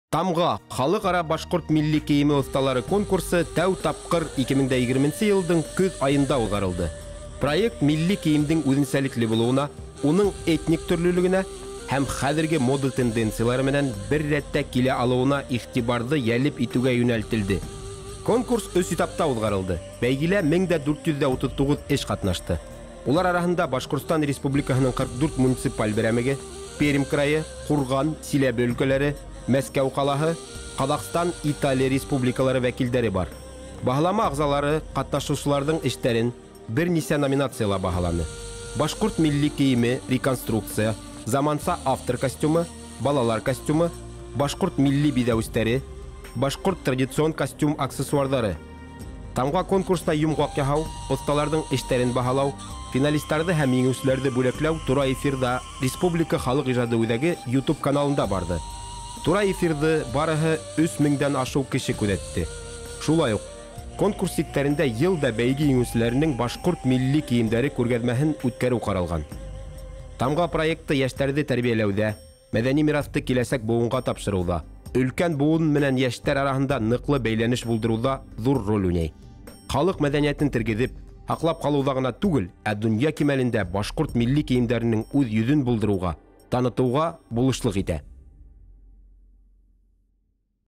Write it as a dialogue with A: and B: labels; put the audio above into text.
A: Тамға халыкара башкорт милли кийими осталары конкурсы тәү тапкыр 2020 елдың көз айында уҙғарылды. Проект милли кийимдең үҙенсәлекле булыуына, уның этник төрлөлөгөнә һәм хәҙерге мода тенденциялары менән бер рәттә килә алыуына игътибарҙы йәлеп итүгә йүнәлтелде. Конкурс 3 этапта уҙғарылды. Бәйгелә 1439 эш катнашты. Улар араһында Башҡортостан Республикаһының 44 муниципаль берәмеге, Пермь крайы, Ҡурған, Силәбе өлкәләре, Мәскәү ҡалаһы, Ҡаҙағстан, Италия республикалары вәкилдәре бар. Баһалама ағзалары ҡатнашыусыларҙың эштәрен бер нисә номинацияла баһаланы. Башҡорт милли кейеме, реконструкция, заманса автор костюмы, балалар костюмы, башҡорт милли биҙәүестәре, башҡорт традицион костюм аксессуарҙары. Тамға конкурста йомғаҡ яһау, оҫталарҙың эштәрен баһалау, финалистарҙы һәм еңеүселәрҙе бүләкләү тура эфирҙа Республика халыҡ ижады үҙәге YouTube каналында барды. Тура эфирҙы барыһы 3000-дән ашыу кеше күҙәтте. Шулай уҡ, конкурс сиктәрендә йылда бәйге еңеүселәренең башҡорт милли кейемдәре күргәҙмәһен үткәреү ҡаралған. Тамға проекты йәштәрҙе тәрбиәләүҙә, мәҙәни мираҫты киләсәк быуынға тапшырыуҙа, өлкән быуын менән йәштәр араһында ныҡлы бәйләнеш булдырыуҙа ҙур роль уйнай. Халыҡ мәҙәниәтен тергеҙеп, һаҡлап ҡалыуҙа ғына түгел, ә донъя кимәлендә башҡорт милли кейемдәренең үҙ йөҙөн булдырыуға, танытыуға булышлыҡ итә.